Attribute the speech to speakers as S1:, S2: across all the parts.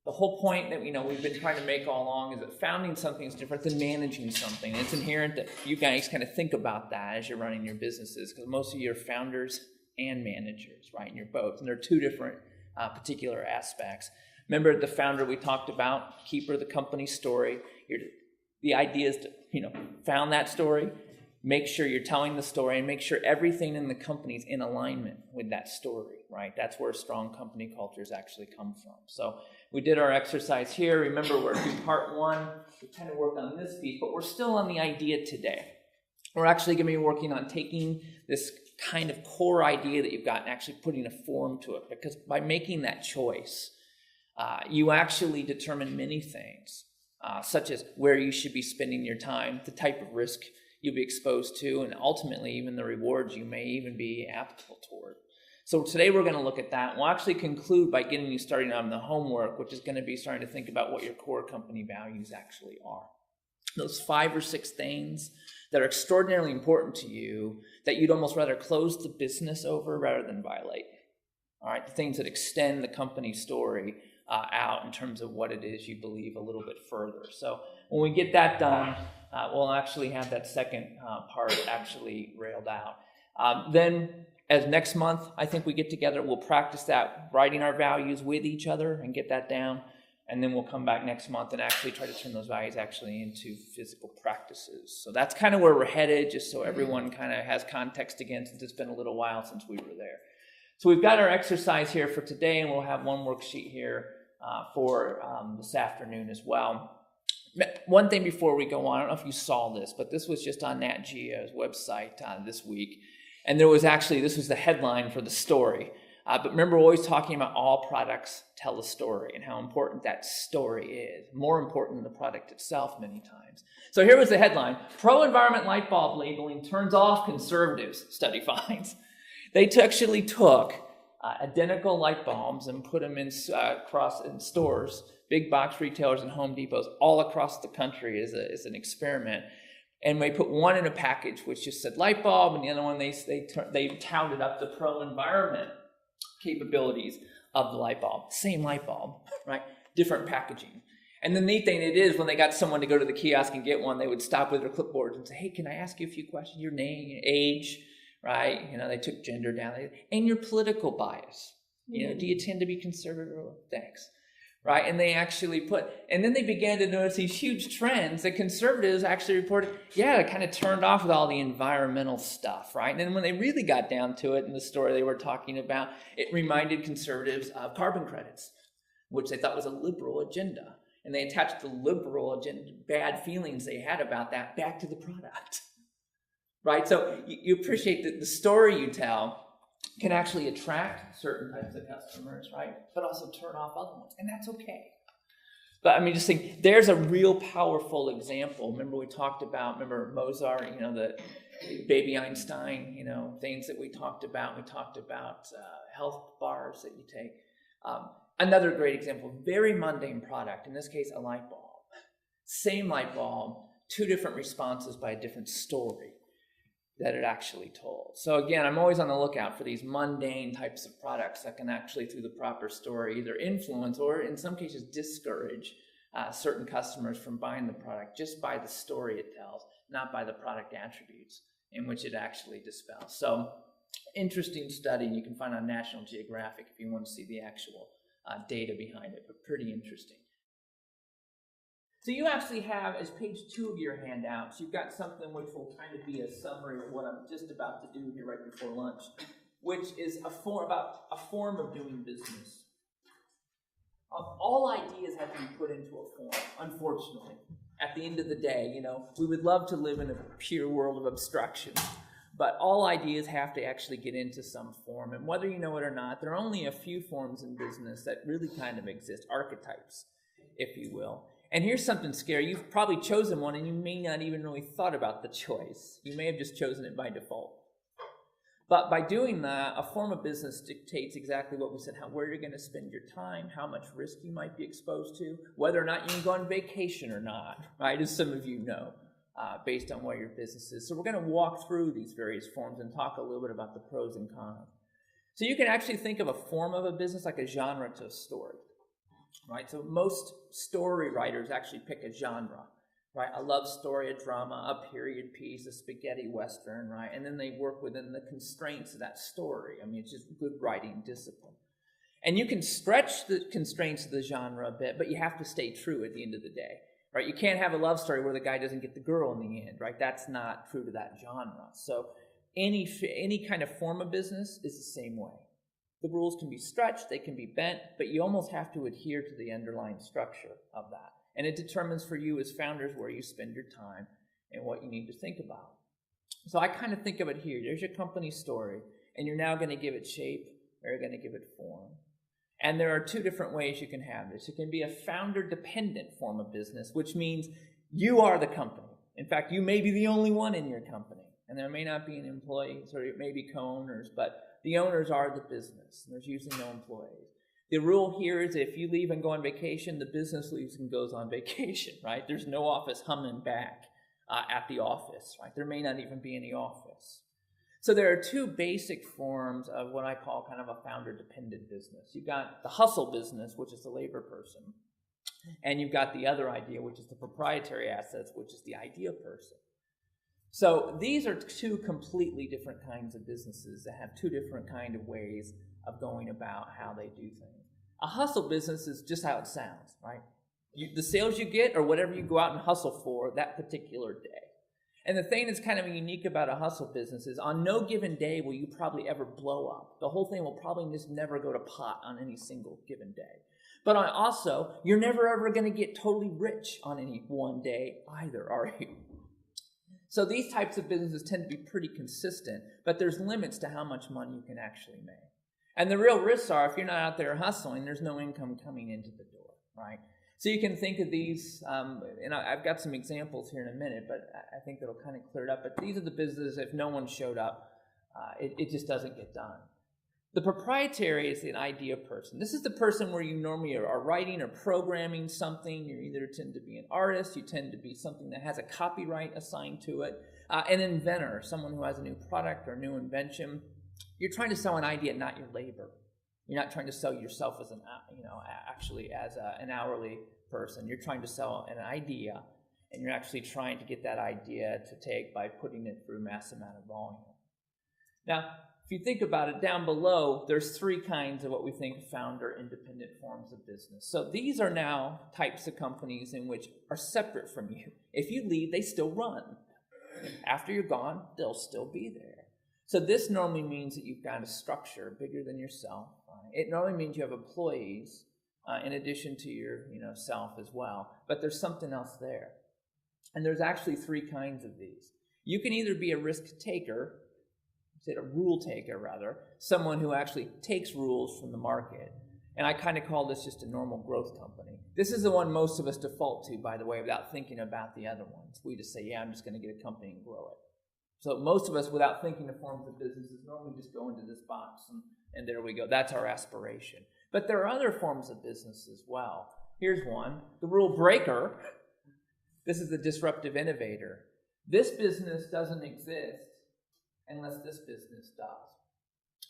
S1: The whole point that we've been trying to make all along is that founding something is different than managing something. It's inherent that you guys kind of think about that as you're running your businesses, because most of you are founders and managers, right? And you're both, and they're two different particular aspects. Remember the founder we talked about, keeper of the company story. The idea is to found that story, make sure you're telling the story, and make sure everything in the company is in alignment with that story, right? That's where strong company cultures actually come from. So we did our exercise here. Remember, we're in part one. We kind of worked on this piece, but we're still on the idea today. We're actually going to be working on taking this kind of core idea that you've got and actually putting a form to it, because by making that choice, you actually determine many things, such as where you should be spending your time, the type of risk you'll be exposed to, and ultimately even the rewards you may even be applicable toward. So today we're going to look at that. We'll actually conclude by getting you starting on the homework, which is going to be starting to think about what your core company values actually are. Those 5 or 6 things that are extraordinarily important to you that you'd almost rather close the business over rather than violate. All right, the things that extend the company story out in terms of what it is you believe a little bit further. So when we get that done, we'll actually have that second part actually railed out. Then as next month, I think we get together, we'll practice that, writing our values with each other and get that down. And then we'll come back next month and actually try to turn those values actually into physical practices. So that's kind of where we're headed, just so everyone kind of has context again, since it's been a little while since we were there. So we've got our exercise here for today, and we'll have one worksheet here for this afternoon as well. One thing before we go on, I don't know if you saw this, but this was just on Nat Geo's website this week. And this was the headline for the story. But remember, we're always talking about all products tell a story and how important that story is. More important than the product itself many times. So here was the headline: Pro-environment light bulb labeling turns off conservatives, study finds. They actually took identical light bulbs and put them in stores, big box retailers and Home Depots all across the country as an experiment. And they put one in a package which just said light bulb, and the other one they touted up the pro-environment capabilities of the light bulb. Same light bulb, right? Different packaging. And the neat thing it is, when they got someone to go to the kiosk and get one, they would stop with their clipboards and say, hey, can I ask you a few questions? Your name, your age, right? They took gender down. And your political bias. Do you tend to be conservative? Thanks. Right? And they actually and then they began to notice these huge trends that conservatives actually reported, it kind of turned off with all the environmental stuff, right? And then when they really got down to it in the story they were talking about, it reminded conservatives of carbon credits, which they thought was a liberal agenda. And they attached the liberal agenda, bad feelings they had about that, back to the product, right? So you appreciate that the story you tell can actually attract certain types of customers, right? But also turn off other ones, and that's okay. But just think, there's a real powerful example. Remember we talked about, Mozart, the baby Einstein, things that we talked about. We talked about health bars that you take. Another great example, very mundane product, in this case, a light bulb. Same light bulb, 2 different responses by a different story that it actually told. So again, I'm always on the lookout for these mundane types of products that can actually, through the proper story, either influence or in some cases discourage certain customers from buying the product just by the story it tells, not by the product attributes in which it actually dispels. So interesting study you can find on National Geographic if you want to see the actual data behind it, but pretty interesting. So you actually have, as page 2 of your handouts, you've got something which will kind of be a summary of what I'm just about to do here right before lunch, which is about a form of doing business. All ideas have to be put into a form, unfortunately. At the end of the day, we would love to live in a pure world of abstraction, but all ideas have to actually get into some form. And whether you know it or not, there are only a few forms in business that really kind of exist, archetypes, if you will. And here's something scary. You've probably chosen one and you may not even really thought about the choice. You may have just chosen it by default. But by doing that, a form of business dictates exactly what we said, where you're going to spend your time, how much risk you might be exposed to, whether or not you can go on vacation or not, right, as some of you know, based on where your business is. So we're going to walk through these various forms and talk a little bit about the pros and cons. So you can actually think of a form of a business like a genre to a story. right? So most story writers actually pick a genre, right? A love story, a drama, a period piece, a spaghetti western, right? And then they work within the constraints of that story. I mean, it's just good writing discipline. And you can stretch the constraints of the genre a bit, but you have to stay true at the end of the day, right? You can't have a love story where the guy doesn't get the girl in the end, right? That's not true to that genre. So any kind of form of business is the same way. The rules can be stretched, they can be bent, but you almost have to adhere to the underlying structure of that. And it determines for you as founders where you spend your time and what you need to think about. So I kind of think of it here. There's your company story, and you're now going to give it shape, or you're going to give it form. And there are two different ways you can have this. It can be a founder-dependent form of business, which means you are the company. In fact, you may be the only one in your company. And there may not be any employees, or it may be co-owners, but the owners are the business. And there's usually no employees. The rule here is if you leave and go on vacation, the business leaves and goes on vacation, right? There's no office humming back at the office, right? There may not even be any office. So there are two basic forms of what I call kind of a founder-dependent business. You've got the hustle business, which is the labor person. And you've got the other idea, which is the proprietary assets, which is the idea person. So these are two completely different kinds of businesses that have two different kind of ways of going about how they do things. A hustle business is just how it sounds, right? The sales you get or whatever you go out and hustle for that particular day. And the thing that's kind of unique about a hustle business is on no given day will you probably ever blow up. The whole thing will probably just never go to pot on any single given day. But also, you're never ever going to get totally rich on any one day either, are you? So these types of businesses tend to be pretty consistent, but there's limits to how much money you can actually make. And the real risks are if you're not out there hustling, there's no income coming into the door, right? So you can think of these, and I've got some examples here in a minute, but I think that'll kind of clear it up. But these are the businesses, if no one showed up, it just doesn't get done. The proprietary is an idea person. This is the person where you normally are writing or programming something. You either tend to be an artist, you tend to be something that has a copyright assigned to it. An inventor, someone who has a new product or new invention. You're trying to sell an idea, not your labor. You're not trying to sell yourself as an hourly person. You're trying to sell an idea, and you're actually trying to get that idea to take by putting it through mass amount of volume. Now, if you think about it, down below, there's three kinds of what we think founder-independent forms of business. So these are now types of companies in which are separate from you. If you leave, they still run. After you're gone, they'll still be there. So this normally means that you've got a structure bigger than yourself. It normally means you have employees in addition to your self as well. But there's something else there. And there's actually three kinds of these. You can either be a risk taker, a rule taker rather, someone who actually takes rules from the market. And I kind of call this just a normal growth company. This is the one most of us default to, by the way, without thinking about the other ones. We just say, yeah, I'm just going to get a company and grow it. So most of us, without thinking of forms of businesses, normally just go into this box, and there we go. That's our aspiration. But there are other forms of business as well. Here's one, the rule breaker. This is the disruptive innovator. This business doesn't exist unless this business does.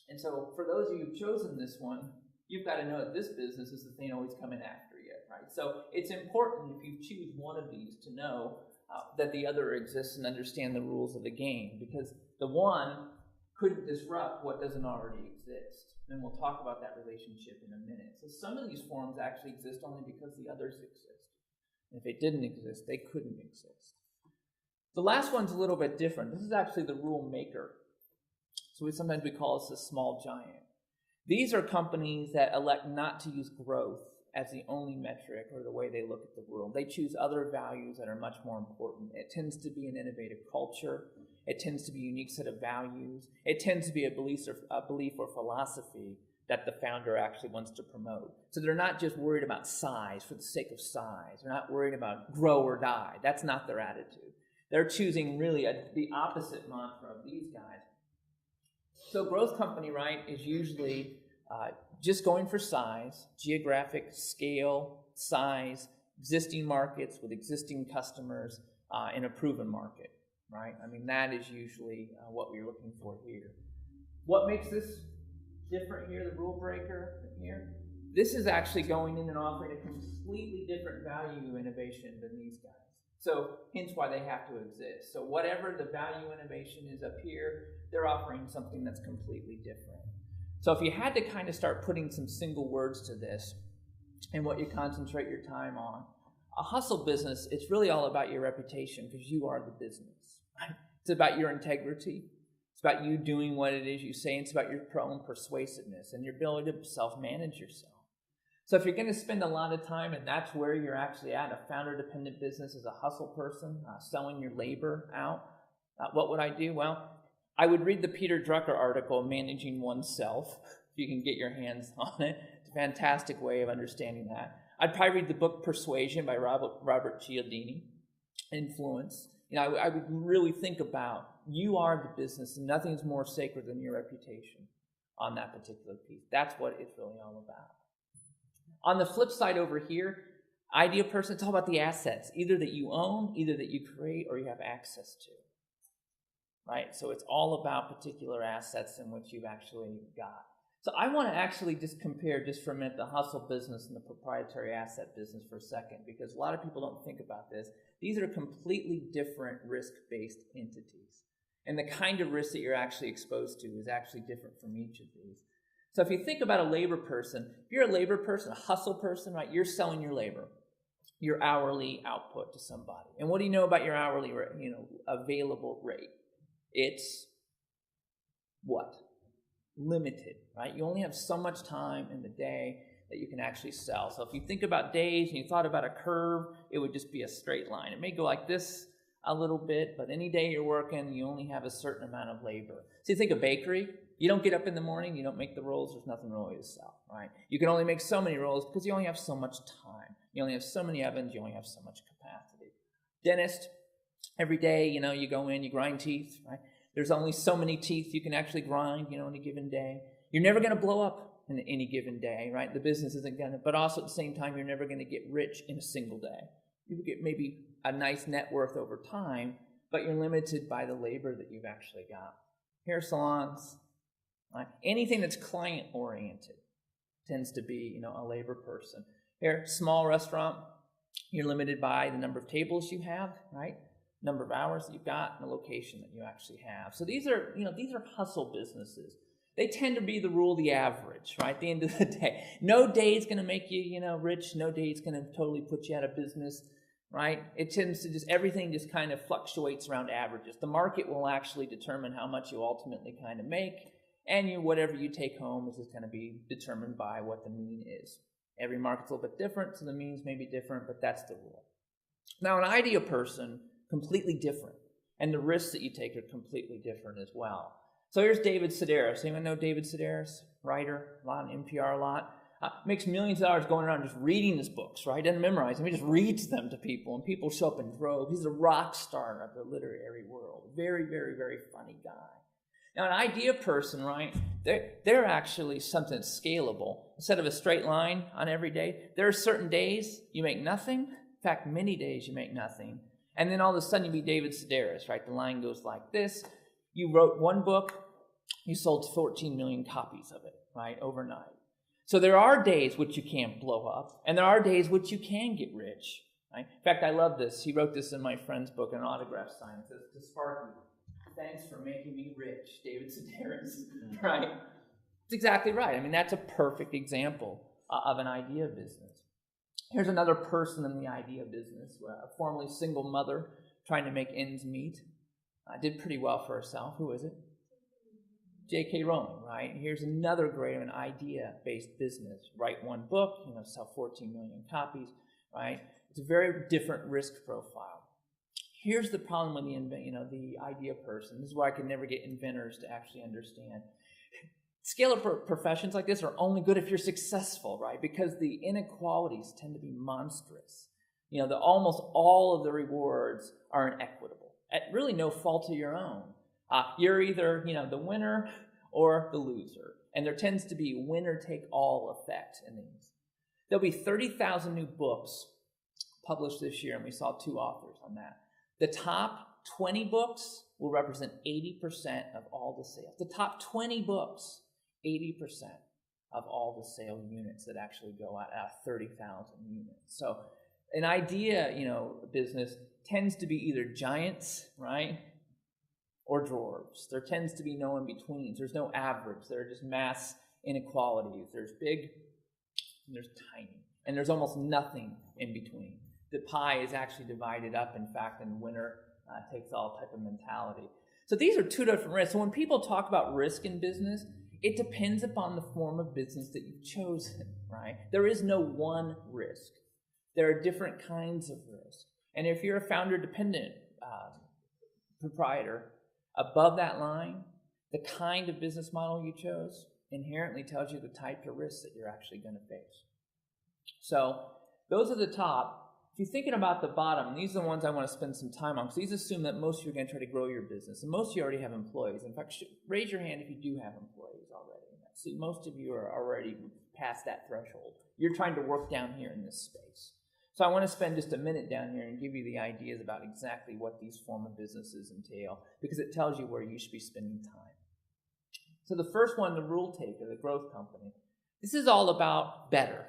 S1: And so for those of you who've chosen this one, you've got to know that this business is the thing always coming after you, right? So it's important if you choose one of these to know that the other exists and understand the rules of the game, because the one couldn't disrupt what doesn't already exist. And we'll talk about that relationship in a minute. So some of these forms actually exist only because the others exist. And if they didn't exist, they couldn't exist. The last one's a little bit different. This is actually the rule maker. So sometimes we call this a small giant. These are companies that elect not to use growth as the only metric or the way they look at the world. They choose other values that are much more important. It tends to be an innovative culture. It tends to be a unique set of values. It tends to be a belief or philosophy that the founder actually wants to promote. So they're not just worried about size for the sake of size. They're not worried about grow or die. That's not their attitude. They're choosing really the opposite mantra of these guys. So growth company, right, is usually just going for size, geographic scale, size, existing markets with existing customers in a proven market, right? I mean, that is usually what we're looking for here. What makes this different here, the rule breaker here? This is actually going in and offering a completely different value innovation than these guys. So hence why they have to exist. So whatever the value innovation is up here, they're offering something that's completely different. So if you had to kind of start putting some single words to this and what you concentrate your time on, a hustle business, it's really all about your reputation because you are the business. Right? It's about your integrity. It's about you doing what it is you say. It's about your own persuasiveness and your ability to self-manage yourself. So if you're going to spend a lot of time, and that's where you're actually at, a founder-dependent business as a hustle person, selling your labor out, what would I do? Well, I would read the Peter Drucker article, Managing Oneself, if you can get your hands on it. It's a fantastic way of understanding that. I'd probably read the book Persuasion by Robert Cialdini, Influence. I would really think about you are the business, and nothing's more sacred than your reputation on that particular piece. That's what it's really all about. On the flip side over here, idea person, it's all about the assets, either that you own, either that you create, or you have access to. Right? So it's all about particular assets in which you've actually got. So I want to actually just compare just for a minute the hustle business and the proprietary asset business for a second, because a lot of people don't think about this. These are completely different risk-based entities. And the kind of risk that you're actually exposed to is actually different from each of these. So if you think about a labor person, if you're a labor person, a hustle person, right, you're selling your labor, your hourly output to somebody. And what do you know about your hourly, available rate? It's what? Limited, right? You only have so much time in the day that you can actually sell. So if you think about days and you thought about a curve, it would just be a straight line. It may go like this a little bit, but any day you're working, you only have a certain amount of labor. So you think of bakery, you don't get up in the morning, you don't make the rolls, there's nothing really to sell, right? You can only make so many rolls because you only have so much time. You only have so many ovens, you only have so much capacity. Dentist, every day, you go in, you grind teeth, right? There's only so many teeth you can actually grind, in a given day. You're never going to blow up in any given day, right? The business isn't going to, but also at the same time, you're never going to get rich in a single day. You will get maybe a nice net worth over time, but you're limited by the labor that you've actually got. Hair salons, right? Anything that's client-oriented tends to be, a labor person. Here, small restaurant, you're limited by the number of tables you have, right? Number of hours that you've got and the location that you actually have. So these are hustle businesses. They tend to be the rule of the average, right? At the end of the day. No day is going to make you, rich. No day is going to totally put you out of business, right? It tends to everything just kind of fluctuates around averages. The market will actually determine how much you ultimately kind of make, and whatever you take home is just going to be determined by what the mean is. Every market's a little bit different, so the means may be different, but that's the rule. Now, an idea person, completely different. And the risks that you take are completely different as well. So here's David Sedaris. Anyone know David Sedaris? Writer, a lot on NPR, a lot. Makes millions of dollars going around just reading his books, right? Doesn't memorize them. He just reads them to people, and people show up in droves. He's a rock star of the literary world. Very, very, very funny guy. Now, an idea person, right, they're actually something that's scalable. Instead of a straight line on every day, there are certain days you make nothing. In fact, many days you make nothing. And then all of a sudden you be David Sedaris, right? The line goes like this. You wrote one book, you sold 14 million copies of it, right, overnight. So there are days which you can't blow up, and there are days which you can get rich, right? In fact, I love this. He wrote this in my friend's book, an autograph sign. It says, to Sparky, thanks for making me rich, David Sedaris, right? It's exactly right. I mean, that's a perfect example of an idea business. Here's another person in the idea business, a formerly single mother trying to make ends meet. Did pretty well for herself. Who is it? J.K. Rowling, right? Here's another great an idea-based business. Write one book, sell 14 million copies, right? It's a very different risk profile. Here's the problem with the idea person. This is why I could never get inventors to actually understand. Scale-up professions like this are only good if you're successful, right? Because the inequalities tend to be monstrous. Almost all of the rewards are inequitable, at really no fault of your own. You're either, the winner or the loser. And there tends to be winner-take-all effect in these. There'll be 30,000 new books published this year, and we saw 2 authors on that. The top 20 books will represent 80% of all the sales. The top 20 books, 80%. of all the sale units that actually go out of 30,000 units. So an idea, business tends to be either giants, right, or dwarves. There tends to be no in-betweens. There's no average. There are just mass inequalities. There's big and there's tiny. And there's almost nothing in between. The pie is actually divided up, in fact, and winner takes all type of mentality. So these are two different risks. So when people talk about risk in business, it depends upon the form of business that you've chosen, right? There is no one risk. There are different kinds of risk. And if you're a founder-dependent proprietor, above that line, the kind of business model you chose inherently tells you the type of risks that you're actually going to face. So those are the top. If you're thinking about the bottom, these are the ones I want to spend some time on, because these assume that most of you are going to try to grow your business, and most of you already have employees. In fact, raise your hand if you do have employees already. See, most of you are already past that threshold. You're trying to work down here in this space. So I want to spend just a minute down here and give you the ideas about exactly what these form of businesses entail, because it tells you where you should be spending time. So the first one, the rule taker, the growth company. This is all about better.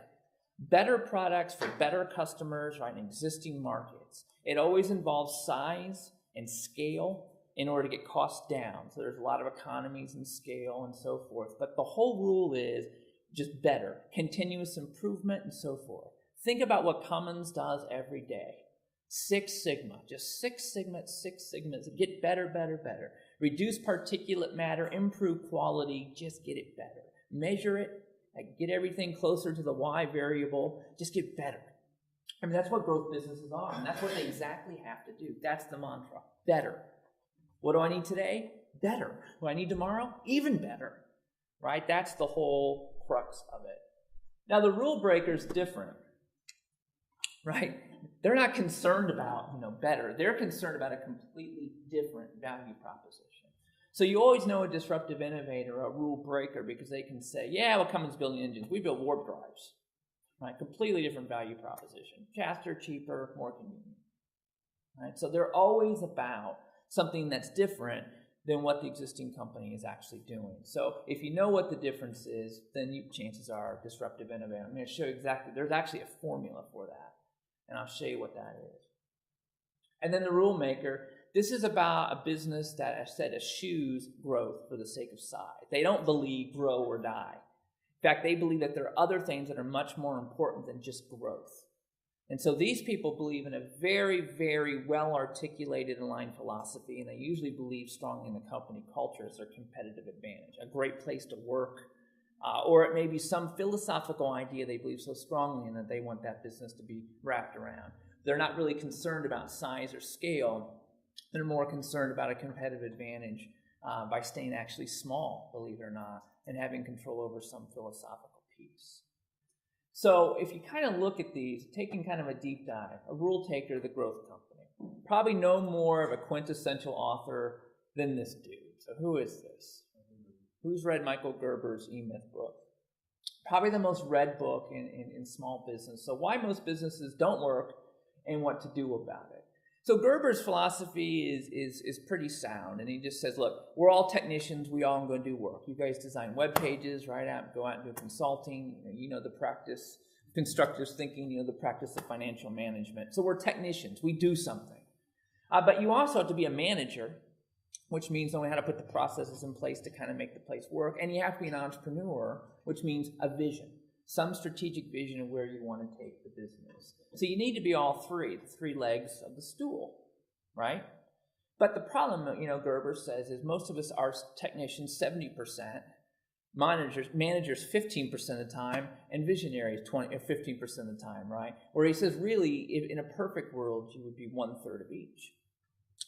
S1: Better products for better customers, right, in existing markets. It always involves size and scale in order to get costs down. So there's a lot of economies in scale and so forth. But the whole rule is just better, continuous improvement and so forth. Think about what Cummins does every day. Six Sigma, just Six Sigmas. Get better, better, better. Reduce particulate matter, improve quality, just get it better. Measure it, get everything closer to the Y variable, just get better. I mean, that's what growth businesses are, and that's what they exactly have to do. That's the mantra, better. What do I need today? Better. What do I need tomorrow? Even better, right? That's the whole crux of it. Now, the rule breaker is different, right? They're not concerned about, better. They're concerned about a completely different value proposition. So you always know a disruptive innovator, a rule breaker, because they can say, yeah, well, Cummins building engines. We build warp drives, right? Completely different value proposition. Faster, cheaper, more convenient, right? So they're always about something that's different than what the existing company is actually doing. So if you know what the difference is, then chances are disruptive innovator. I'm going to show you exactly, there's actually a formula for that, and I'll show you what that is. And then the rule maker, this is about a business that, I said, eschews growth for the sake of size. They don't believe grow or die. In fact, they believe that there are other things that are much more important than just growth. And so these people believe in a very, very well-articulated and aligned philosophy, and they usually believe strongly in the company culture as their competitive advantage, a great place to work, or it may be some philosophical idea they believe so strongly in that they want that business to be wrapped around. They're not really concerned about size or scale. They're more concerned about a competitive advantage by staying actually small, believe it or not, and having control over some philosophical piece. So if you kind of look at these, taking kind of a deep dive, a rule taker, the growth company, probably no more of a quintessential author than this dude. So who is this? Who's read Michael Gerber's E-Myth book? Probably the most read book in small business. So why most businesses don't work and what to do about it. So Gerber's philosophy is pretty sound, and he just says, look, we're all technicians, we all going to do work. You guys design web pages, right? Go out and do consulting, you know the practice, constructive thinking, the practice of financial management. So we're technicians, we do something. But you also have to be a manager, which means knowing how to put the processes in place to kind of make the place work, and you have to be an entrepreneur, which means a vision, some strategic vision of where you want to take the business. So you need to be all three, the three legs of the stool, right? But the problem, Gerber says, is most of us are technicians 70%, managers 15% of the time, and visionaries 15% of the time, right? Where he says, really, if in a perfect world, you would be 1/3 of each.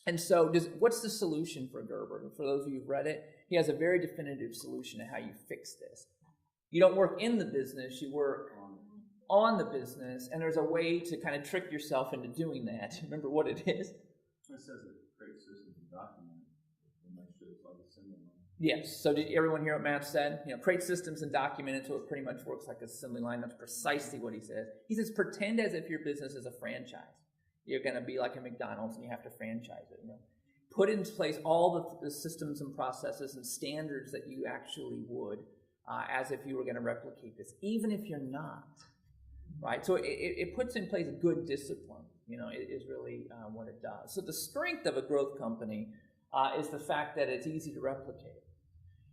S1: And so what's the solution for Gerber? For those of you who've read it, he has a very definitive solution to how you fix this. You don't work in the business, you work on the business, and there's a way to kind of trick yourself into doing that. Remember what it is?
S2: It says that create systems and document it, and make sure it's like assembly line.
S1: Yes. So did everyone hear what Matt said? Create systems and document it so it pretty much works like assembly line. That's precisely what he says. He says, pretend as if your business is a franchise. You're going to be like a McDonald's and you have to franchise it. Put in place all the systems and processes and standards that you actually would as if you were going to replicate this, even if you're not, right? So it puts in place good discipline, is really what it does. So the strength of a growth company is the fact that it's easy to replicate.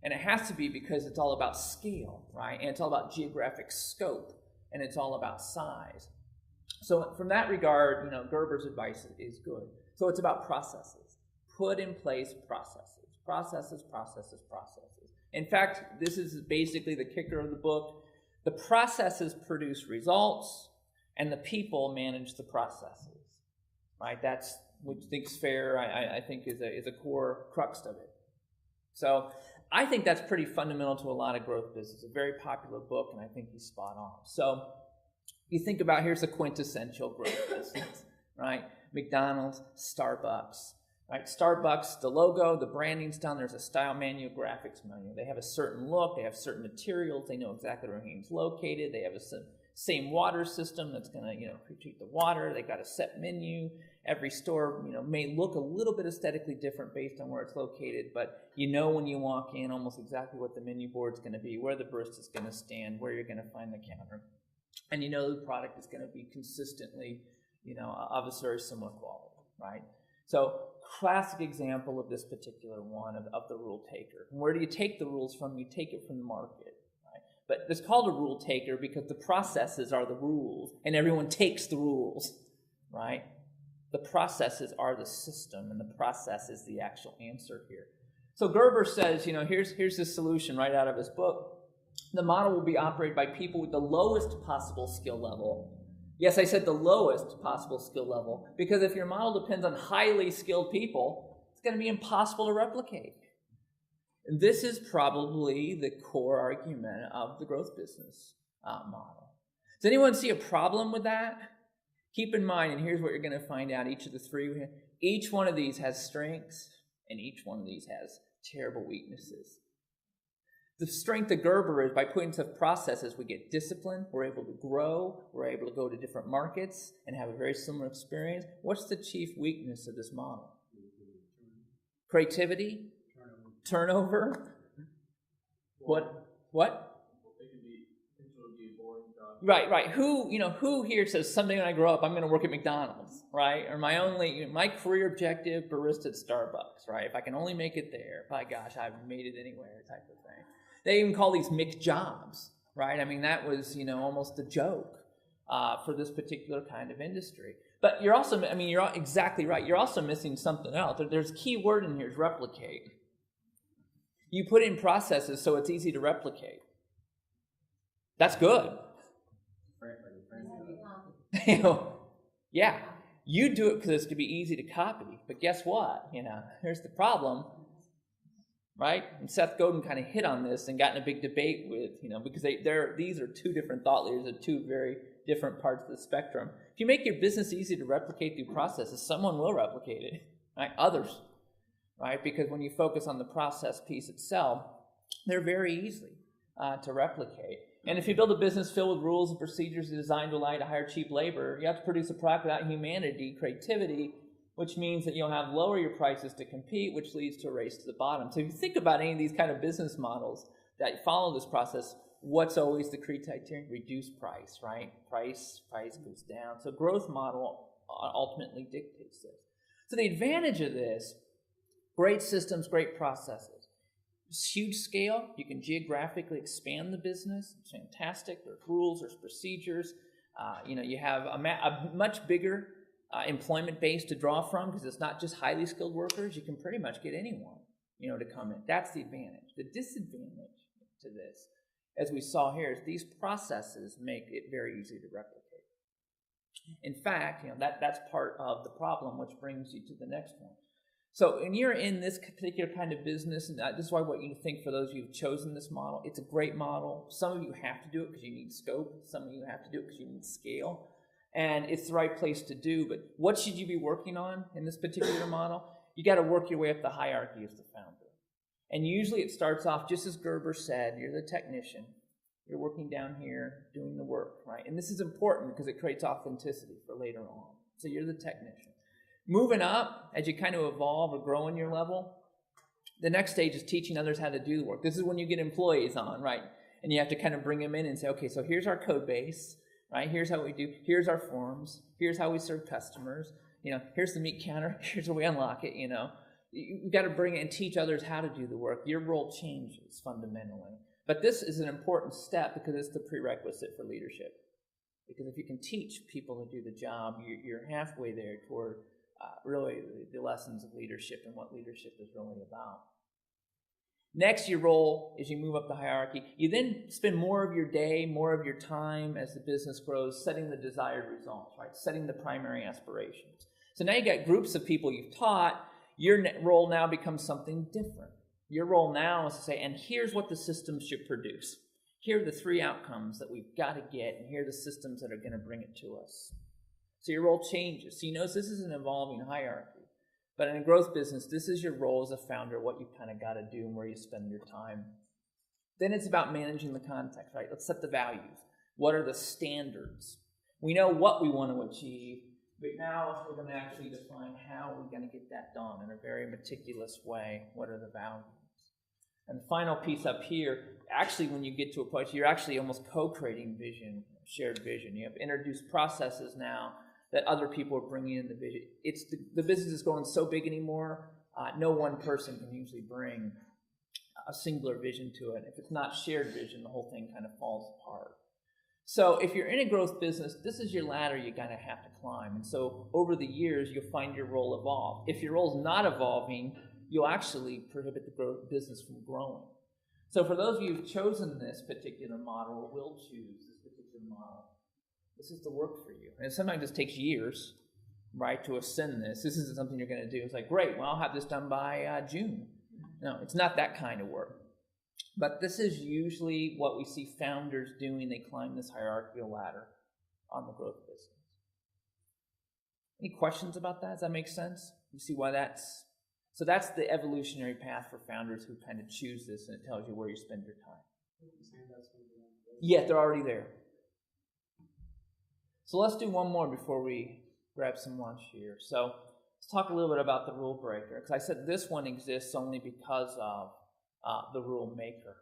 S1: And it has to be because it's all about scale, right? And it's all about geographic scope, and it's all about size. So from that regard, Gerber's advice is good. So it's about processes. Put in place processes. Processes. In fact, this is basically the kicker of the book. The processes produce results, and the people manage the processes, right? That's what you think's fair, I think is a core crux of it. So I think that's pretty fundamental to a lot of growth business. A very popular book, and I think he's spot on. So you think about, here's a quintessential growth business, right? McDonald's, Starbucks, right? Starbucks, the logo, the branding's done. There's a style manual, graphics manual. They have a certain look. They have certain materials. They know exactly where everything's located. They have a same water system that's going to, pre-treat the water. They got a set menu. Every store, may look a little bit aesthetically different based on where it's located, but when you walk in almost exactly what the menu board's going to be, where the barista's going to stand, where you're going to find the counter. And the product is going to be consistently, of a very similar quality, right? So classic example of this particular one of the rule taker. And where do you take the rules from? You take it from the market, right? But it's called a rule taker because the processes are the rules, and everyone takes the rules, right? The processes are the system, and the process is the actual answer here. So Gerber says, here's the solution right out of his book. The model will be operated by people with the lowest possible skill level. Yes, I said the lowest possible skill level, because if your model depends on highly skilled people, it's going to be impossible to replicate. This is probably the core argument of the growth business model. Does anyone see a problem with that? Keep in mind, and here's what you're going to find out, each of the three, each one of these has strengths, and each one of these has terrible weaknesses. The strength of Gerber is by putting tough processes, we get discipline, we're able to grow, we're able to go to different markets and have a very similar experience. What's the chief weakness of this model? Creativity? Turnover? What? Right. Who here says someday when I grow up, I'm going to work at McDonald's, right? Or my career objective, barista at Starbucks, right? If I can only make it there, by gosh, I've made it anywhere, type of thing. They even call these mixed jobs, right? I mean, that was, almost a joke for this particular kind of industry. But you're exactly right. You're also missing something else. There's a key word in here is replicate. You put in processes so it's easy to replicate. That's good. Yeah, you do it because it's to be easy to copy. But guess what? Here's the problem, right? And Seth Godin kind of hit on this and got in a big debate with, because these are two different thought leaders at two very different parts of the spectrum. If you make your business easy to replicate through processes, someone will replicate it, right? Others, right? Because when you focus on the process piece itself, they're very easy to replicate. And if you build a business filled with rules and procedures designed to allow you to hire cheap labor, you have to produce a product without humanity, creativity, which means that you'll have lower your prices to compete, which leads to a race to the bottom. So if you think about any of these kind of business models that follow this process, what's always the criterion? Reduce price, right? Price goes down. So growth model ultimately dictates this. So the advantage of this, great systems, great processes. Huge scale, you can geographically expand the business. It's fantastic. There's rules, there's procedures. You have a much bigger employment base to draw from because it's not just highly skilled workers. You can pretty much get anyone, to come in. That's the advantage. The disadvantage to this, as we saw here, is these processes make it very easy to replicate. In fact, that's part of the problem, which brings you to the next one. So when you're in this particular kind of business, and this is why I want you to think for those of you who've chosen this model, it's a great model. Some of you have to do it because you need scope. Some of you have to do it because you need scale. And it's the right place to do. But what should you be working on in this particular model? You got to work your way up the hierarchy as the founder. And usually it starts off, just as Gerber said, you're the technician. You're working down here doing the work, right? And this is important because it creates authenticity for later on. So you're the technician. Moving up, as you kind of evolve or grow in your level, the next stage is teaching others how to do the work. This is when you get employees on, right? And you have to kind of bring them in and say, okay, so here's our code base, right? Here's how we do, here's our forms, here's how we serve customers, here's the meat counter, here's where we unlock it, You've got to bring it and teach others how to do the work. Your role changes fundamentally. But this is an important step because it's the prerequisite for leadership. Because if you can teach people to do the job, you're halfway there toward really the lessons of leadership and what leadership is really about. Next, your role as you move up the hierarchy, you then spend more of your day, more of your time as the business grows, setting the desired results, right? Setting the primary aspirations. So now you got groups of people you've taught. Your role now becomes something different. Your role now is to say, and here's what the system should produce. Here are the 3 outcomes that we've got to get, and here are the systems that are going to bring it to us. So your role changes. So you notice this is an evolving hierarchy. But in a growth business, this is your role as a founder, what you kind of got to do and where you spend your time. Then it's about managing the context, right? Let's set the values. What are the standards? We know what we want to achieve, but now we're going to actually define how we're going to get that done in a very meticulous way. What are the values? And the final piece up here, actually when you get to a point, you're actually almost co-creating vision, shared vision. You have introduced processes now that other people are bringing in the vision. The business is going so big anymore, no one person can usually bring a singular vision to it. If it's not shared vision, the whole thing kind of falls apart. So if you're in a growth business, this is your ladder you're going to have to climb. And so over the years, you'll find your role evolve. If your role's not evolving, you'll actually prohibit the business from growing. So for those of you who've chosen this particular model, or will choose this particular model, this is the work for you. And sometimes this takes years, right, to ascend this. This isn't something you're going to do. It's like, great, well, I'll have this done by June. No, it's not that kind of work. But this is usually what we see founders doing. They climb this hierarchical ladder on the growth business. Any questions about that? Does that make sense? You see why that's... So that's the evolutionary path for founders who kind of choose this, and it tells you where you spend your time. Yeah, they're already there. So let's do one more before we grab some lunch here. So let's talk a little bit about the rule breaker, because I said this one exists only because of the rule maker.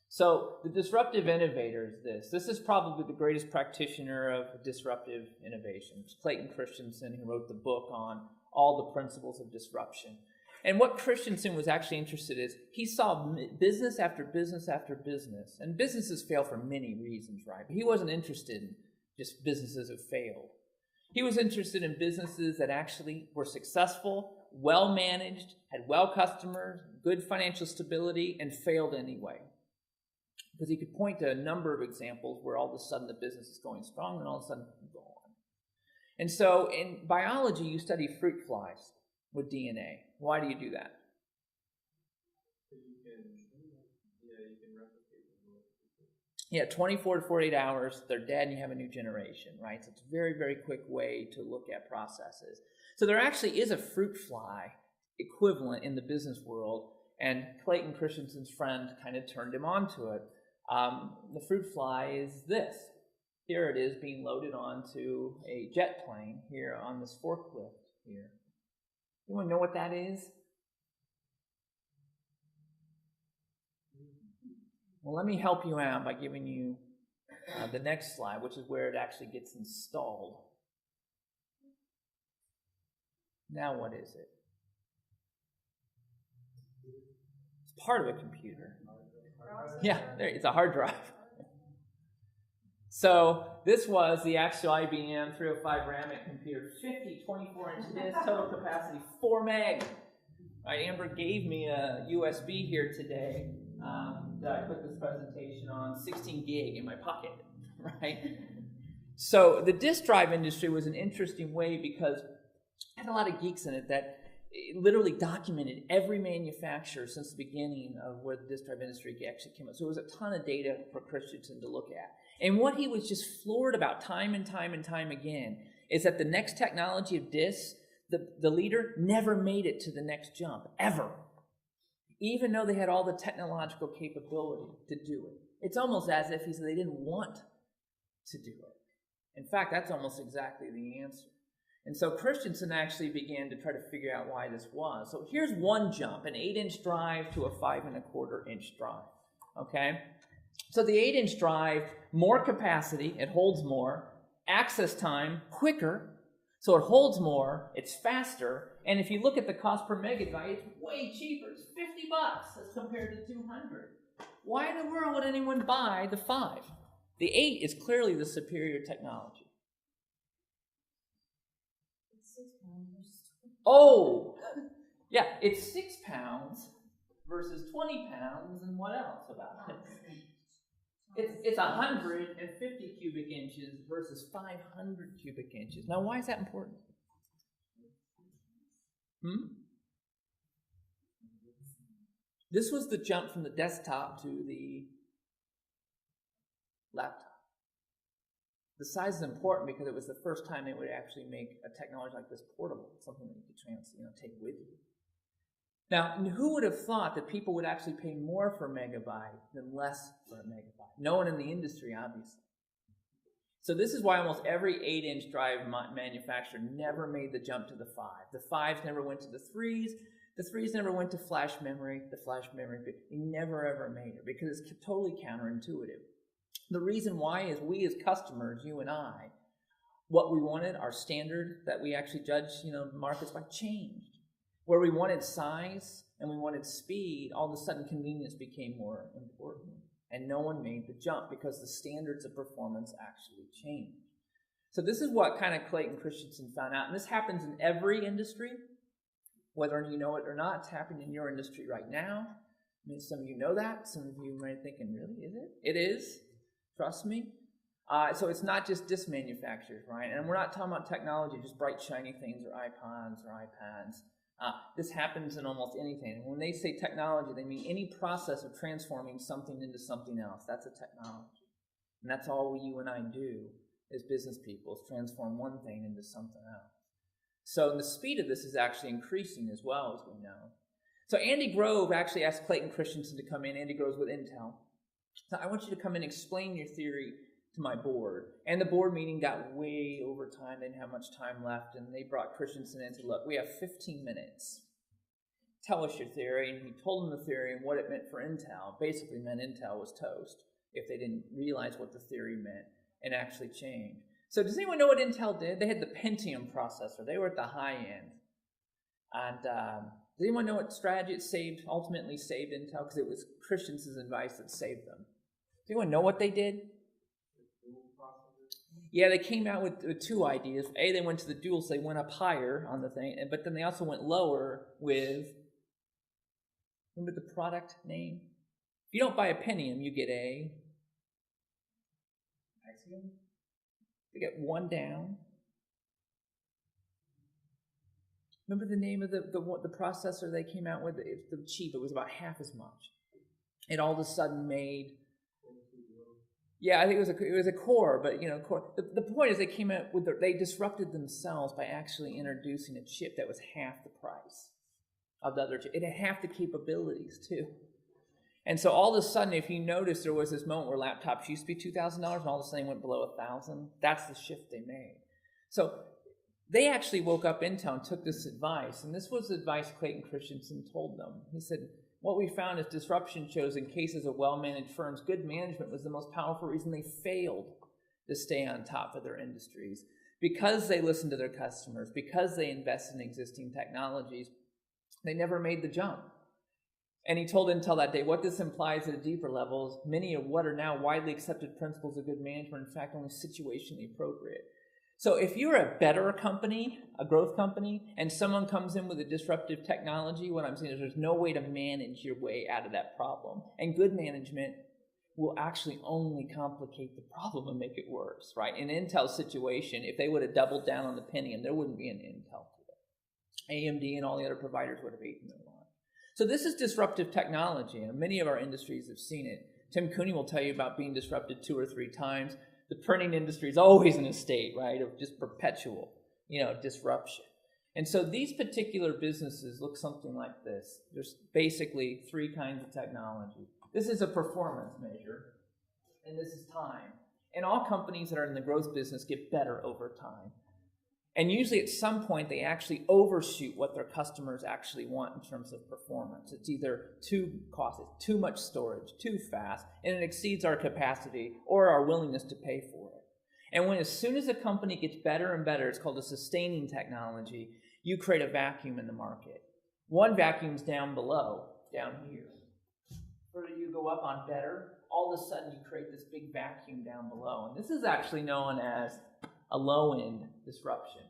S1: So the disruptive innovator is this. This is probably the greatest practitioner of disruptive innovation. It's Clayton Christensen, who wrote the book on all the principles of disruption. And what Christensen was actually interested in is he saw business after business after business. And businesses fail for many reasons, right? But he wasn't interested in just businesses that failed. He was interested in businesses that actually were successful, well-managed, had well customers, good financial stability, and failed anyway. Because he could point to a number of examples where all of a sudden the business is going strong and all of a sudden it's gone. And so in biology, you study fruit flies with DNA. Why do you do that? Yeah, 24 to 48 hours, they're dead and you have a new generation, right? So it's a very, very quick way to look at processes. So there actually is a fruit fly equivalent in the business world, and Clayton Christensen's friend kind of turned him on to it. The fruit fly is this. Here it is being loaded onto a jet plane here on this forklift here. Anyone know what that is? Well, let me help you out by giving you the next slide, which is where it actually gets installed. Now what is it? It's part of a computer. Yeah, there, it's a hard drive. So this was the actual IBM 305 RAM computer, 50 24-inch disk, total capacity 4 meg. Right, Amber gave me a USB here today that I put this presentation on, 16 gig in my pocket, right? So the disk drive industry was an interesting way because it had a lot of geeks in it that it literally documented every manufacturer since the beginning of where the disk drive industry actually came up. So it was a ton of data for Christensen to look at. And what he was just floored about time and time and time again is that the next technology of disks, the leader never made it to the next jump, ever. Even though they had all the technological capability to do it. It's almost as if he said they didn't want to do it. In fact, that's almost exactly the answer. And so Christensen actually began to try to figure out why this was. So here's one jump, an 8-inch drive to a 5 1/4-inch drive. okay? So the 8-inch drive, more capacity, it holds more, access time, quicker, so it holds more, it's faster, and if you look at the cost per megabyte, it's way cheaper. It's $50 as compared to $200. Why in the world would anyone buy the 5? The 8 is clearly the superior technology. Oh, yeah, it's 6 pounds versus 20 pounds, and what else about it? It's 150 cubic inches versus 500 cubic inches. Now, why is that important? This was the jump from the desktop to the laptop. The size is important because it was the first time they would actually make a technology like this portable, something that you could take with you. Now, who would have thought that people would actually pay more for a megabyte than less for a megabyte? No one in the industry, obviously. So this is why almost every 8-inch drive manufacturer never made the jump to the 5. The 5s never went to the 3s. The 3s never went to flash memory. The flash memory, they never ever made it because it's totally counterintuitive. The reason why is we as customers, you and I, what we wanted, our standard that we actually judge, markets by changed. Where we wanted size and we wanted speed, all of a sudden convenience became more important. And no one made the jump because the standards of performance actually changed. So this is what kind of Clayton Christensen found out. And this happens in every industry, whether you know it or not. It's happening in your industry right now. I mean, some of you know that. Some of you might be thinking, really, is it? It is. Trust me. So it's not just disc manufacturers, right? And we're not talking about technology, just bright, shiny things or iPods or iPads. This happens in almost anything. And when they say technology, they mean any process of transforming something into something else. That's a technology. And that's all you and I do as business people, is transform one thing into something else. So the speed of this is actually increasing as well, as we know. So Andy Grove actually asked Clayton Christensen to come in. Andy Grove's with Intel. So I want you to come in and explain your theory to my board. And the board meeting got way over time. They didn't have much time left. And they brought Christensen in and said, look, we have 15 minutes. Tell us your theory. And he told them the theory and what it meant for Intel. Basically meant Intel was toast if they didn't realize what the theory meant and actually change. So does anyone know what Intel did? They had the Pentium processor. They were at the high end. And does anyone know what strategy it ultimately saved Intel? Because it was Christensen's advice that saved them. Does anyone know what they did? Yeah, they came out with two ideas. A, they went to the dual, so they went up higher on the thing, but then they also went lower with, remember the product name? If you don't buy a Pentium, you get a Axiom. You get one down. Remember the name of the processor they came out with? It was cheap. It was about half as much. It all of a sudden made. Yeah, I think it was a Core, but Core. The point is they came out with they disrupted themselves by actually introducing a chip that was half the price of the other chip. It had half the capabilities too. And so all of a sudden, if you notice, there was this moment where laptops used to be $2,000, and all of a sudden they went below $1,000. That's the shift they made. So they actually woke up Intel and took this advice, and this was the advice Clayton Christensen told them. He said, what we found is disruption shows in cases of well-managed firms, good management was the most powerful reason they failed to stay on top of their industries. Because they listened to their customers, because they invested in existing technologies, they never made the jump. And he told Intel that day, what this implies at a deeper level is many of what are now widely accepted principles of good management are in fact only situationally appropriate. So if you're a better company, a growth company, and someone comes in with a disruptive technology, what I'm saying is there's no way to manage your way out of that problem. And good management will actually only complicate the problem and make it worse, right? In Intel's situation, if they would have doubled down on the Pentium, there wouldn't be an Intel today. AMD and all the other providers would have eaten their lunch. So this is disruptive technology, and many of our industries have seen it. Tim Cooney will tell you about being disrupted 2 or 3 times. The printing industry is always in a state, right, of just perpetual, disruption. And so these particular businesses look something like this. There's basically 3 kinds of technology. This is a performance measure, and this is time. And all companies that are in the growth business get better over time. And usually at some point they actually overshoot what their customers actually want in terms of performance. It's either too costly, too much storage, too fast, and it exceeds our capacity or our willingness to pay for it. And as soon as a company gets better and better, it's called a sustaining technology, you create a vacuum in the market. One vacuum's down below, down here. Further you go up on better, all of a sudden you create this big vacuum down below. And this is actually known as a low-end disruption.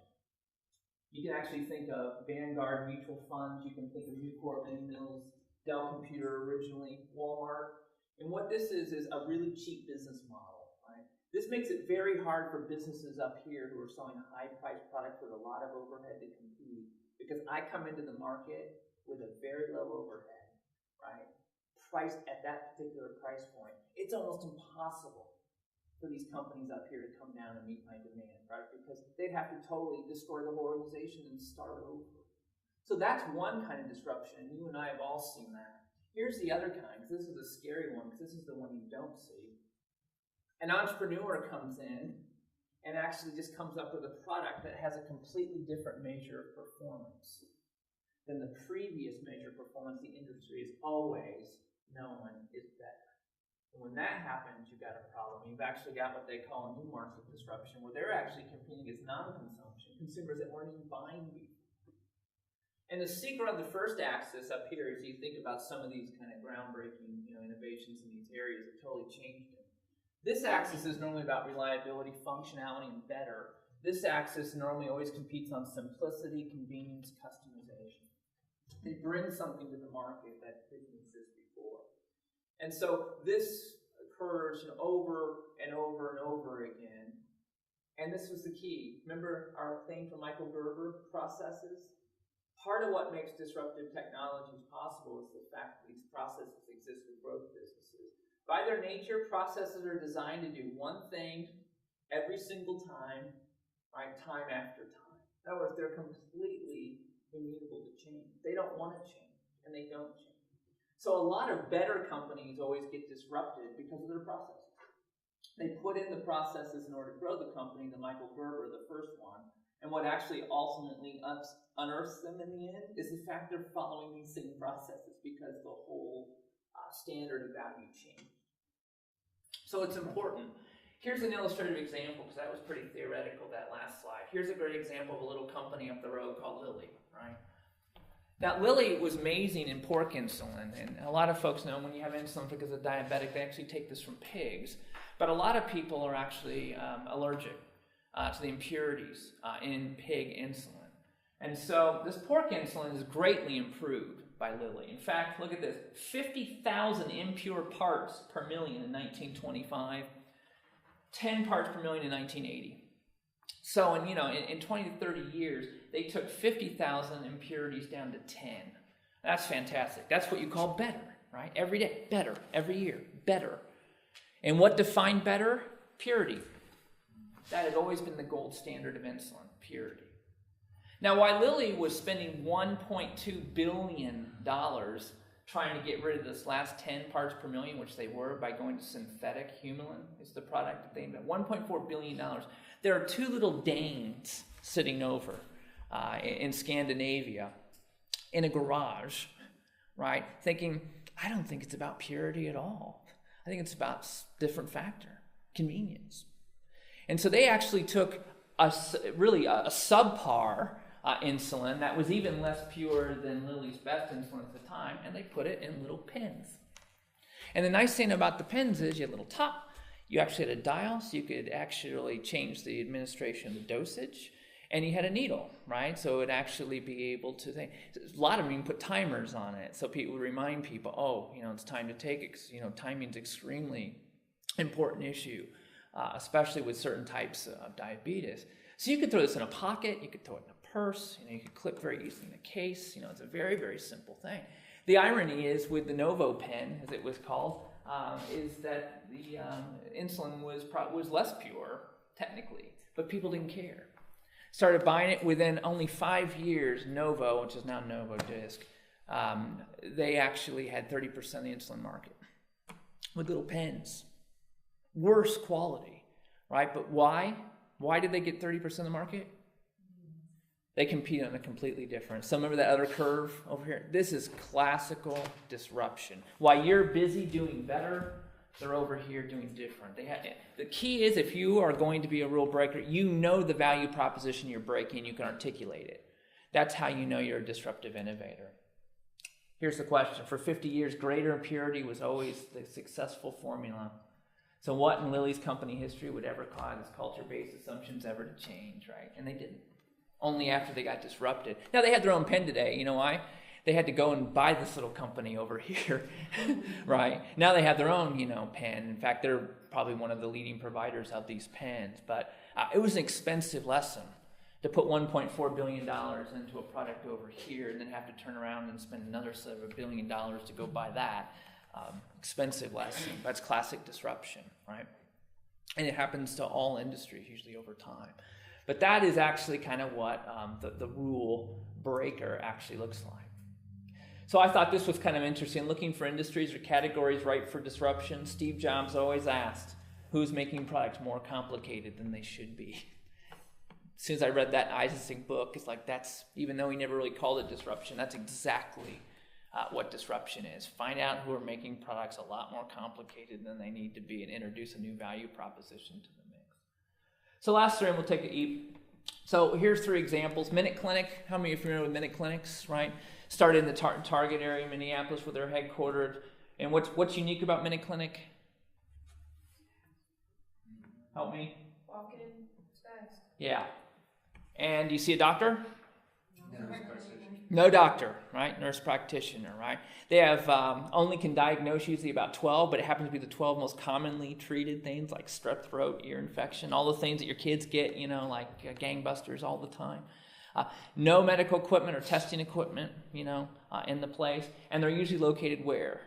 S1: You can actually think of Vanguard mutual funds, you can think of Nucor, Mini Mills, Dell Computer originally, Walmart. And what this is a really cheap business model, right? This makes it very hard for businesses up here who are selling high-priced products with a lot of overhead to compete, because I come into the market with a very low overhead, right? Priced at that particular price point. It's almost impossible for these companies up here to come down and meet my demand, right? Because they'd have to totally destroy the whole organization and start over. So that's one kind of disruption, and you and I have all seen that. Here's the other kind, because this is a scary one, because this is the one you don't see. An entrepreneur comes in and actually just comes up with a product that has a completely different measure of performance than the previous measure of performance the industry has always known is better. And when that happens, you've got a problem. You've actually got what they call a new market disruption, where they're actually competing as non-consumption, consumers that weren't even buying before. And the secret on the first axis up here is you think about some of these kind of groundbreaking innovations in these areas that totally changed it. This axis is normally about reliability, functionality, and better. This axis normally always competes on simplicity, convenience, customization. They bring something to the market that didn't exist before. And so this occurs over and over and over again. And this was the key. Remember our thing from Michael Gerber, processes? Part of what makes disruptive technologies possible is the fact that these processes exist with growth businesses. By their nature, processes are designed to do one thing every single time, right? Time after time. In other words, they're completely immutable to change. They don't want to change, and they don't change. So a lot of better companies always get disrupted because of their processes. They put in the processes in order to grow the company, the Michael Gerber, the first one. And what actually ultimately unearths them in the end is the fact they're following these same processes because the whole standard of value changed. So it's important. Here's an illustrative example, because that was pretty theoretical, that last slide. Here's a great example of a little company up the road called Lilly, right? Now, Lilly was amazing in pork insulin, and a lot of folks know when you have insulin because of diabetic, they actually take this from pigs. But a lot of people are actually allergic to the impurities in pig insulin. And so this pork insulin is greatly improved by Lilly. In fact, look at this, 50,000 impure parts per million in 1925, 10 parts per million in 1980. So in 20 to 30 years, they took 50,000 impurities down to 10. That's fantastic. That's what you call better, right? Every day, better. Every year, better. And what defined better? Purity. That has always been the gold standard of insulin, purity. Now, while Lilly was spending $1.2 billion trying to get rid of this last 10 parts per million, which they were by going to synthetic humulin, is the product that they invented, $1.4 billion. There are two little Danes sitting over in Scandinavia in a garage, right, thinking, I don't think it's about purity at all. I think it's about different factor, convenience. And so they actually took a subpar insulin that was even less pure than Lilly's best insulin at the time, and they put it in little pens. And the nice thing about the pens is you had a little top, you actually had a dial, so you could actually change the administration of the dosage, and you had a needle, right? So it would actually be able to think. A lot of them, you can put timers on it, so people would remind people, it's time to take it. Timing's extremely important issue, especially with certain types of diabetes. So you could throw this in a pocket, you could throw it in a purse, you could clip very easily in a case. It's a very, very simple thing. The irony is with the Novo pen, as it was called, is that the insulin was less pure, technically, but people didn't care. Started buying it within only 5 years. Novo, which is now Novo Disc, they actually had 30% of the insulin market with little pens. Worse quality, right? But why? Why did they get 30% of the market? They compete on a completely different. So remember that other curve over here? This is classical disruption. While you're busy doing better, they're over here doing different. The key is, if you are going to be a rule breaker, you know the value proposition you're breaking, you can articulate it. That's how you know you're a disruptive innovator. Here's the question. For 50 years, greater impurity was always the successful formula. So what in Lilly's company history would ever cause culture-based assumptions ever to change, right? And they didn't. Only after they got disrupted. Now, they had their own pen today. You know why? They had to go and buy this little company over here, right? Now they have their own, pen. In fact, they're probably one of the leading providers of these pens. But it was an expensive lesson to put $1.4 billion into a product over here and then have to turn around and spend another several $1 billion to go buy that. Expensive lesson. That's classic disruption, right? And it happens to all industries, usually over time. But that is actually kind of what the rule breaker actually looks like. So I thought this was kind of interesting. Looking for industries or categories ripe for disruption, Steve Jobs always asked, who's making products more complicated than they should be? As soon as I read that Isaacson book, it's like that's, even though he never really called it disruption, that's exactly what disruption is. Find out who are making products a lot more complicated than they need to be and introduce a new value proposition to the mix. So last three, and we'll take a eat. So here's three examples. Minute Clinic. How many of you are familiar with Minute Clinics, right? Started in the Target area, Minneapolis, where they're headquartered. And what's unique about Minute Clinic? Help me.
S3: Walk in, it's fast.
S1: Yeah. And do you see a doctor? No doctor, right? Nurse practitioner, right? They have only can diagnose usually about 12, but it happens to be the 12 most commonly treated things like strep throat, ear infection, all the things that your kids get, like gangbusters all the time. No medical equipment or testing equipment, in the place. And they're usually located where?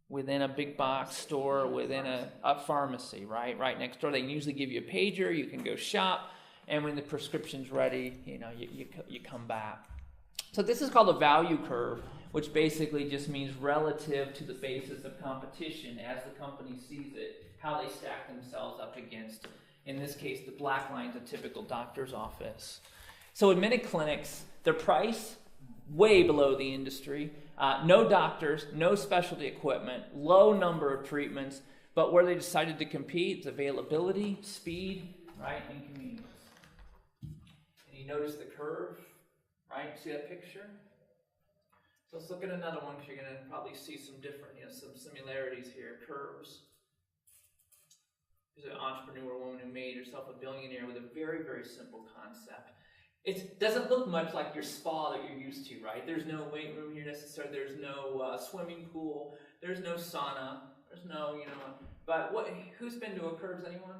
S1: Within a big box store, within a pharmacy, right? Right next door. They can usually give you a pager. You can go shop. And when the prescription's ready, you come back. So this is called a value curve, which basically just means relative to the basis of competition as the company sees it, how they stack themselves up against, in this case, the black line's a typical doctor's office. So in Minute Clinics, their price, way below the industry. No doctors, no specialty equipment, low number of treatments, but where they decided to compete is availability, speed, right, and convenience. And you notice the curve, right? See that picture? So let's look at another one because you're going to probably see some different, some similarities here. Curves. There's an entrepreneur woman who made herself a billionaire with a very, very simple concept. It doesn't look much like your spa that you're used to, right? There's no weight room here necessarily. There's no swimming pool. There's no sauna. There's no, But who's been to a Curves? Anyone?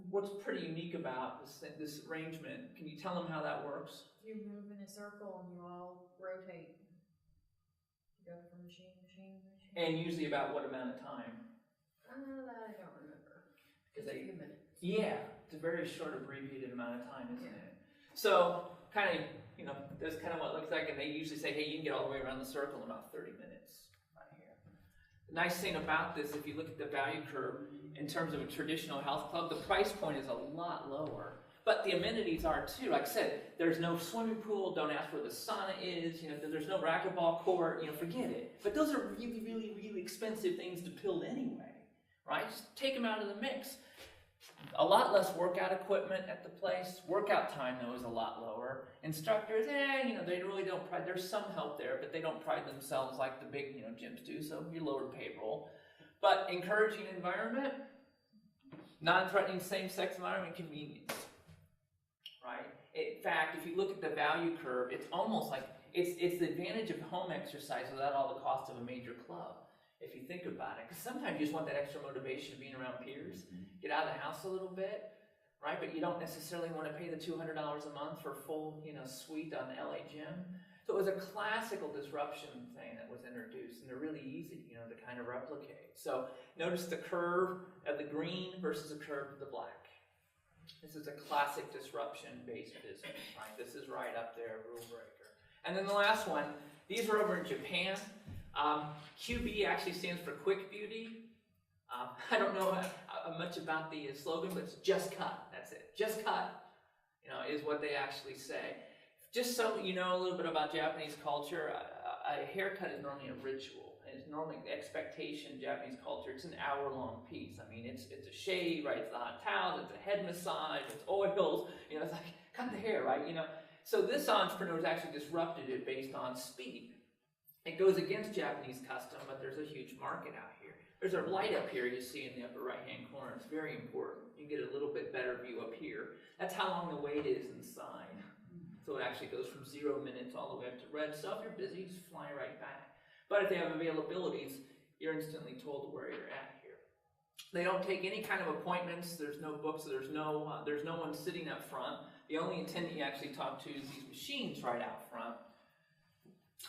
S1: What's pretty unique about this arrangement? Can you tell them how that works?
S3: You move in a circle and you all rotate. You go from machine to machine to machine.
S1: And usually about what amount of time?
S3: That I don't remember.
S1: Because
S3: a few minutes.
S1: Yeah, it's a very short abbreviated amount of time, isn't it? So kind of, that's kind of what it looks like. And they usually say, hey, you can get all the way around the circle in about 30 minutes right here. The nice thing about this, if you look at the value curve, in terms of a traditional health club, the price point is a lot lower. But the amenities are too. Like I said, there's no swimming pool. Don't ask where the sauna is. There's no racquetball court. Forget it. But those are really, really, really expensive things to build anyway, right? Just take them out of the mix. A lot less workout equipment at the place. Workout time, though, is a lot lower. Instructors, they really don't pride. There's some help there, but they don't pride themselves like the big, gyms do. So you lower payroll. But encouraging environment, non-threatening same-sex environment, convenience, right? In fact, if you look at the value curve, it's almost like it's the advantage of home exercise without all the cost of a major club, if you think about it. Because sometimes you just want that extra motivation of being around peers, get out of the house a little bit, right? But you don't necessarily want to pay the $200 a month for a full, suite on the LA gym. So it was a classical disruption thing that was introduced, and they're really easy, to kind of replicate. So notice the curve of the green versus the curve of the black. This is a classic disruption-based business, right? This is right up there, rule breaker. And then the last one, these are over in Japan. QB actually stands for Quick Beauty. I don't know much about the slogan, but it's just cut. That's it. Just cut. is what they actually say. Just so you know a little bit about Japanese culture, a haircut is normally a ritual. And it's normally the expectation in Japanese culture, it's an hour-long piece. I mean, it's a shave, right? It's the hot towels, it's a head massage, it's oils, it's like, cut the hair, right? So this entrepreneur has actually disrupted it based on speed. It goes against Japanese custom, but there's a huge market out here. There's a light up here you see in the upper right-hand corner. It's very important. You get a little bit better view up here. That's how long the wait is inside. So it actually goes from 0 minutes all the way up to red. So if you're busy, just fly right back. But if they have availabilities, you're instantly told where you're at here. They don't take any kind of appointments. There's no books. There's no one sitting up front. The only attendant you actually talk to is these machines right out front.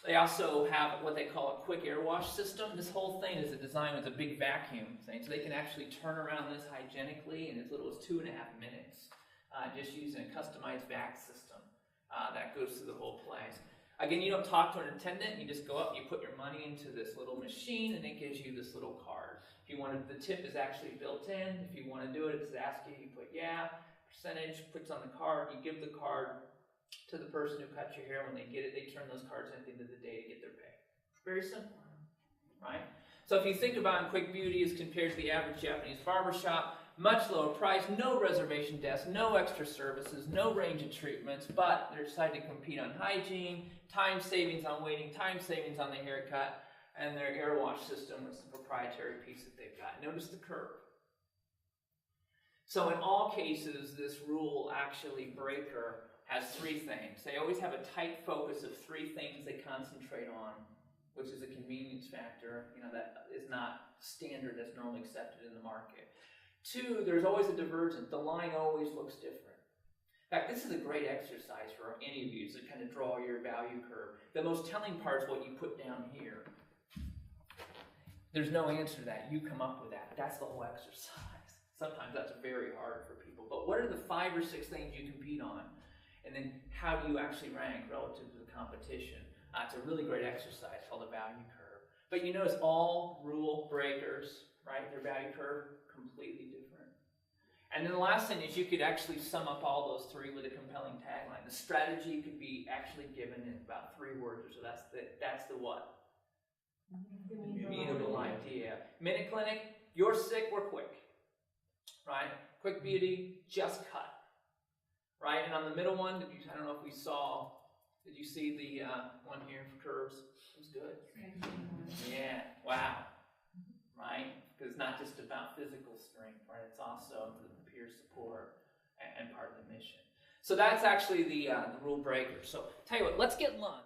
S1: They also have what they call a quick air wash system. This whole thing is designed with a big vacuum thing, so they can actually turn around this hygienically in as little as 2.5 minutes, just using a customized vac system that goes through the whole place. Again, you don't talk to an attendant. You just go up, you put your money into this little machine, and it gives you this little card. If you want the tip is actually built in. If you want to do it, it's asking you put percentage, puts on the card. You give the card to the person who cut your hair. When they get it, they turn those cards in at the end of the day to get their pay. Very simple, right? So if you think about Quick Beauty as compared to the average Japanese barbershop, much lower price, no reservation desk, no extra services, no range of treatments, but they're decided to compete on hygiene, time savings on waiting, time savings on the haircut, and their air wash system, which is a proprietary piece that they've got. Notice the curve. So in all cases, this rule actually breaker has 3 things. They always have a tight focus of 3 things they concentrate on, which is a convenience factor, that is not standard that's normally accepted in the market. 2, there's always a divergence. The line always looks different. In fact, this is a great exercise for any of you to kind of draw your value curve. The most telling part is what you put down here. There's no answer to that. You come up with that. That's the whole exercise. Sometimes that's very hard for people. But what are the 5 or 6 things you compete on? And then how do you actually rank relative to the competition? It's a really great exercise called the value curve. But you notice all rule breakers, right? Their value curve, completely different. And then the last thing is you could actually sum up all those 3 with a compelling tagline. The strategy could be actually given in about 3 words or so. That's the what? Immutable idea. Minute Clinic, you're sick, we're quick. Right? Quick Beauty, just cut. Right? And on the middle one, I don't know if we saw, did you see the one here for curves? It was good. Yeah, wow. Right? Because it's not just about physical strength, right? It's also the peer support and part of the mission. So that's actually the rule breaker. So tell you what, let's get lunch.